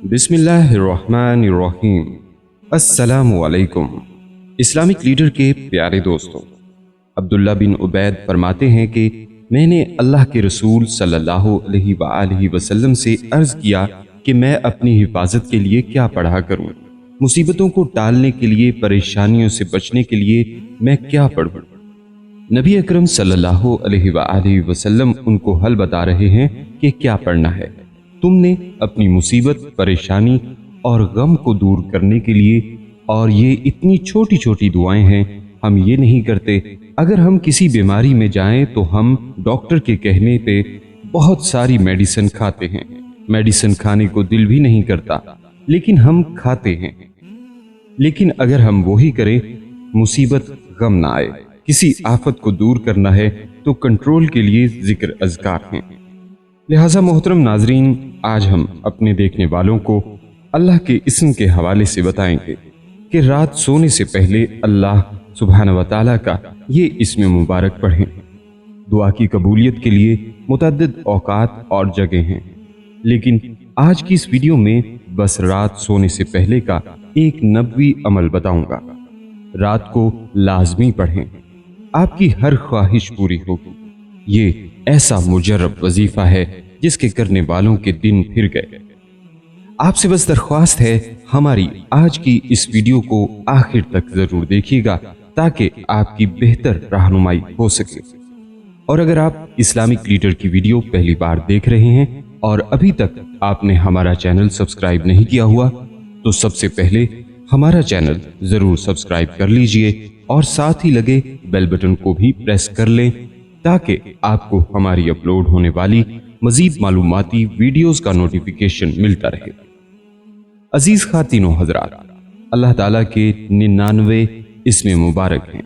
बिस्मिल्लाहिर्रहमानिर्रहीम। अस्सलामु अलैकुम। इस्लामिक लीडर के प्यारे दोस्तों, अब्दुल्ला बिन उबैद फरमाते हैं कि मैंने अल्लाह के रसूल सल्लल्लाहु अलैहि वसल्लम से अर्ज किया कि मैं अपनी हिफाजत के लिए क्या पढ़ा करूं, मुसीबतों को टालने के लिए, परेशानियों से बचने के लिए मैं क्या पढ़ूं। नबी अकरम सल्लल्लाहु अलैहि वसल्लम उनको हल बता रहे हैं कि क्या पढ़ना है। तुमने अपनी मुसीबत, परेशानी और गम को दूर करने के लिए, और ये इतनी छोटी छोटी दुआएं हैं, हम ये नहीं करते। अगर हम किसी बीमारी में जाएं तो हम डॉक्टर के कहने पे बहुत सारी मेडिसिन खाते हैं। मेडिसिन खाने को दिल भी नहीं करता, लेकिन हम खाते हैं। लेकिन अगर हम वही करें, मुसीबत गम ना आए, किसी आफत को दूर करना है तो कंट्रोल के लिए जिक्र अज़कार हैं। लिहाजा मोहतरम नाजरीन, आज हम अपने देखने वालों को अल्लाह के इस्म के हवाले से बताएंगे कि रात सोने से पहले अल्लाह सुब्हानहू व तआला का ये इस्म मुबारक पढ़ें। दुआ की कबूलियत के लिए मुतअद्दिद औकात और जगह हैं, लेकिन आज की इस वीडियो में बस रात सोने से पहले का एक नबवी अमल बताऊंगा। रात को लाजमी पढ़ें, आपकी हर ख्वाहिश पूरी होगी। ये ऐसा मुजर्रब वजीफा है जिसके करने वालों के दिन फिर गए। आपसे बस दरख्वास्त है, हमारी आज की इस वीडियो को आखिर तक जरूर देखिएगा ताकि आपकी बेहतर रहनुमाई हो सके। और अगर आप इस्लामिक लीडर की वीडियो पहली बार देख रहे हैं और अभी तक आपने हमारा चैनल सब्सक्राइब नहीं किया हुआ, तो सबसे पहले हमारा चैनल जरूर सब्सक्राइब कर लीजिए और साथ ही लगे बेल बटन को भी प्रेस कर लें ताकि आपको हमारी अपलोड होने वाली मजीद मालूमाती वीडियोस का नोटिफिकेशन मिलता रहे। अजीज खातिनो हजरात, अल्लाह ताला के 99 इस्म मुबारक हैं।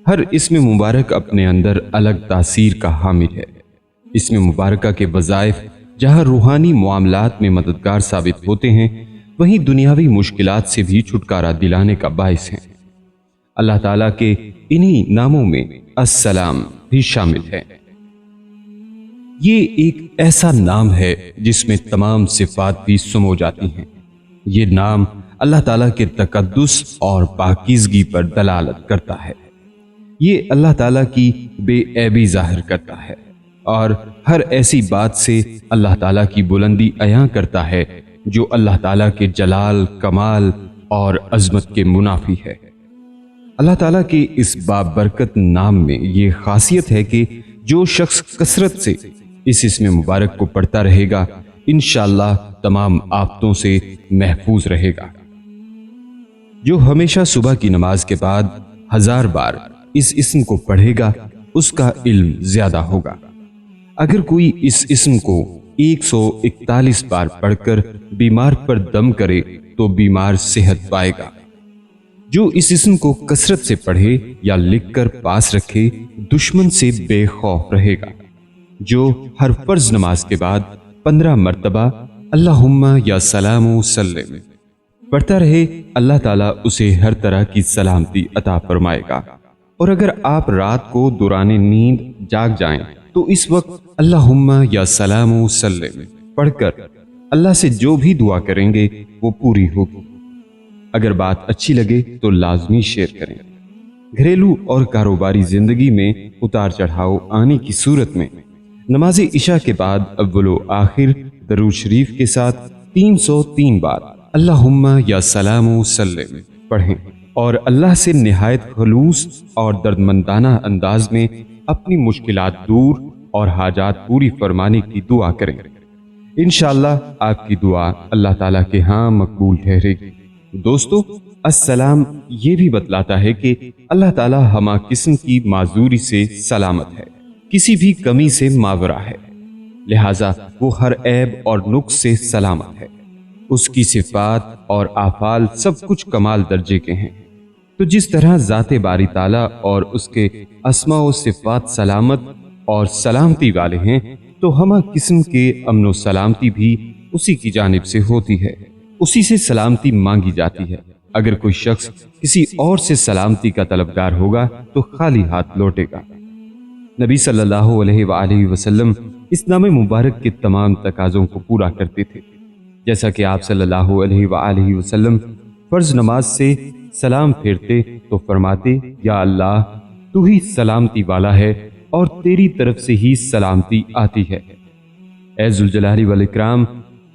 हर इस्म मुबारक अपने अंदर अलग तासीर का हामिल है। इस्म मुबारक के वज़ाइफ जहाँ रूहानी मामलात में मददगार साबित होते हैं, वहीं दुनियावी मुश्किलात से भी छुटकारा दिलाने का बाइस हैं। अल्लाह ताला के इन्हीं नामों में अस्सलाम भी शामिल है। ये एक ऐसा नाम है जिसमें तमाम सिफात भी समो जाती हैं। ये नाम अल्लाह ताला के तकद्दुस और पाकीज़गी पर दलालत करता है। ये अल्लाह ताला की बेऐबी जाहिर करता है और हर ऐसी बात से अल्लाह ताला की बुलंदी अयां करता है जो अल्लाह ताला के जलाल, कमाल और अजमत के मुनाफी है। अल्लाह ताला के इस बाबरकत नाम में ये खासियत है कि जो शख्स कसरत से इस इस्म मुबारक को पढ़ता रहेगा, इंशाअल्लाह तमाम आफतों से महफूज रहेगा। जो हमेशा सुबह की नमाज के बाद 1000 बार इस इस्म को पढ़ेगा, उसका इल्म ज्यादा होगा। अगर कोई इस इस्म को 141 बार पढ़कर बीमार पर दम करे तो बीमार सेहत पाएगा। जो इस इस्म को कसरत से पढ़े या लिखकर पास रखे, दुश्मन से बेखौफ रहेगा। जो हर फर्ज नमाज के बाद 15 मर्तबा अल्लाहुम्मा या सलामु सल्लिम पढ़ता रहे, अल्लाह ताला उसे हर तरह की सलामती अता फरमाएगा। और अगर आप रात को दौराने नींद जाग जाएं, तो इस वक्त अल्लाहुम्मा या सलामु सल्लिम पढ़कर अल्लाह से जो भी दुआ करेंगे वो पूरी होगी। अगर बात अच्छी लगे तो लाजमी शेयर करें। घरेलू और कारोबारी जिंदगी में उतार चढ़ाव आने की सूरत में नमाज इशा के बाद अव्वलो आखिर दरूद शरीफ के साथ 303 बार अल्लाहुम्मा या सलामु सल्लिम पढ़ें और अल्लाह से निहायत खलूस और दर्दमंदाना अंदाज में अपनी मुश्किलात दूर और हाजात पूरी फरमाने की दुआ करें। इंशाअल्लाह आपकी दुआ अल्लाह ताला के यहाँ मकबूल ठहरेगी। दोस्तों, अस्सलाम ये भी बतलाता है कि अल्लाह ताला हमा किस्म की माजूरी से सलामत है, किसी भी कमी से मावरा है। लिहाजा वो हर ऐब और नुक्स से सलामत है। उसकी सिफात और आफाल सब कुछ कमाल दर्जे के हैं। तो जिस तरह ज़ाते बारी ताला और उसके अस्मा व सिफात सलामत और सलामती वाले हैं, तो हमा किस्म के अमन व सलामती भी उसी की जानिब से होती है, उसी से सलामती मांगी जाती है। अगर कोई शख्स किसी और से सलामती का तलबगार होगा तो खाली हाथ लौटेगा। नबी सल्लल्लाहु अलैहि वसल्लम इस नाम मुबारक के तमाम तकाज़ों को पूरा करते थे। جیسا کہ آپ صلی اللہ علیہ وآلہ وسلم فرض نماز سے سلام پھیرتے تو فرماتے یا اللہ تو ہی سلامتی والا ہے اور تیری طرف سے ہی سلامتی آتی ہے، اے ذوالجلال والاکرام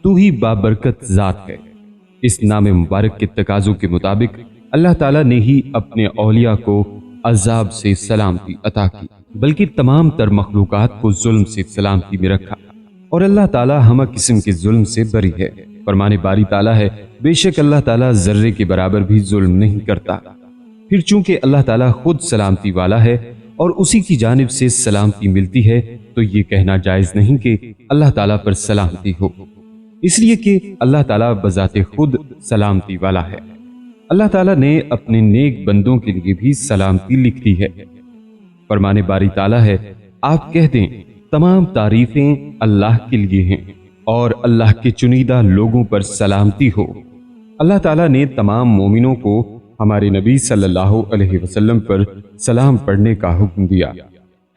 تو ہی بابرکت ذات ہے۔ اس نام مبارک کے تقاضوں کے مطابق اللہ تعالیٰ نے ہی اپنے اولیاء کو عذاب سے سلامتی عطا کی، بلکہ تمام تر مخلوقات کو ظلم سے سلامتی میں رکھا، اور اللہ تعالیٰ ہمہ قسم کے ظلم سے بری ہے۔ فرمان باری تعالیٰ ہے بے شک اللہ تعالیٰ ذرے کے برابر بھی ظلم نہیں کرتا۔ پھر چونکہ اللہ تعالیٰ خود سلامتی والا ہے اور اسی کی جانب سے سلامتی ملتی ہے، تو یہ کہنا جائز نہیں کہ اللہ تعالیٰ پر سلامتی ہو، اس لیے کہ اللہ تعالیٰ بذات خود سلامتی والا ہے۔ اللہ تعالیٰ نے اپنے نیک بندوں کے لیے بھی سلامتی لکھ دی ہے۔ فرمان باری تعالیٰ ہے آپ کہہ دیں تمام تعریفیں اللہ کے لیے ہیں اور اللہ کے چنیدہ لوگوں پر سلامتی ہو۔ اللہ تعالیٰ نے تمام مومنوں کو ہمارے نبی صلی اللہ علیہ وسلم پر سلام پڑھنے کا حکم دیا۔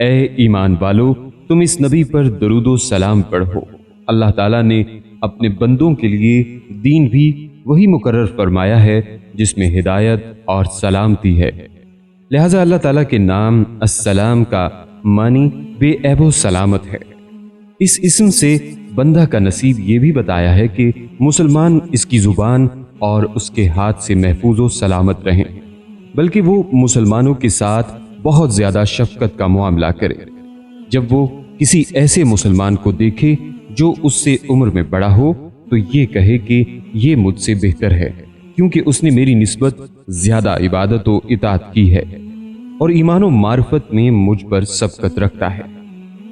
اے ایمان والو تم اس نبی پر درود و سلام پڑھو۔ اللہ تعالیٰ نے اپنے بندوں کے لیے دین بھی وہی مقرر فرمایا ہے جس میں ہدایت اور سلامتی ہے، لہذا اللہ تعالیٰ کے نام السلام کا معنی بے عیب و سلامت ہے۔ اس اسم سے بندہ کا نصیب یہ بھی بتایا ہے کہ مسلمان اس کی زبان اور اس کے ہاتھ سے محفوظ و سلامت رہیں، بلکہ وہ مسلمانوں کے ساتھ بہت زیادہ شفقت کا معاملہ کرے۔ جب وہ کسی ایسے مسلمان کو دیکھے جو اس سے عمر میں بڑا ہو تو یہ کہے کہ یہ مجھ سے بہتر ہے، کیونکہ اس نے میری نسبت زیادہ عبادت و اطاعت کی ہے اور ایمان و معرفت میں مجھ پر سبقت رکھتا ہے۔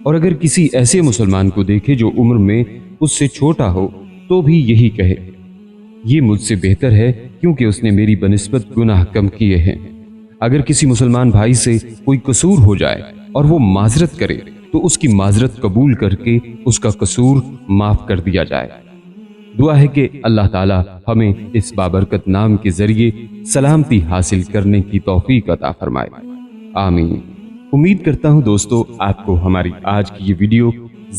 اور اگر کسی ایسے مسلمان کو دیکھے جو عمر میں اس سے چھوٹا ہو تو بھی یہی کہے یہ مجھ سے بہتر ہے، کیونکہ اس نے میری بنسبت گناہ کم کیے ہیں۔ اگر کسی مسلمان بھائی سے کوئی قصور ہو جائے اور وہ معذرت کرے تو اس کی معذرت قبول کر کے اس کا قصور معاف کر دیا جائے۔ دعا ہے کہ اللہ تعالی ہمیں اس بابرکت نام کے ذریعے سلامتی حاصل کرنے کی توفیق عطا فرمائے، آمین۔ امید کرتا ہوں دوستو آپ کو ہماری آج کی یہ ویڈیو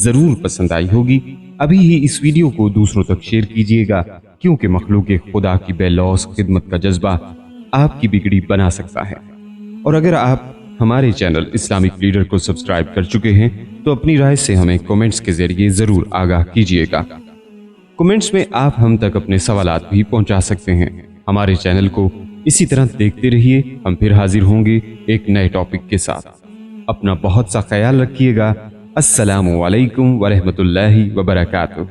ضرور پسند آئی ہوگی۔ ابھی ہی اس ویڈیو کو دوسروں تک شیئر کیجیے گا، کیونکہ مخلوق خدا کی بے لوث خدمت کا جذبہ آپ کی بگڑی بنا سکتا ہے۔ اور اگر آپ ہمارے چینل اسلامک لیڈر کو سبسکرائب کر چکے ہیں تو اپنی رائے سے ہمیں کومنٹس کے ذریعے ضرور آگاہ کیجیے گا۔ کومنٹس میں آپ ہم تک اپنے سوالات بھی پہنچا سکتے ہیں۔ ہمارے چینل کو اسی طرح دیکھتے رہیے، ہم پھر حاضر ہوں گے ایک نئے ٹاپک کے ساتھ۔ اپنا بہت سا خیال رکھیے گا۔ السلام علیکم ورحمۃ اللہ وبرکاتہ۔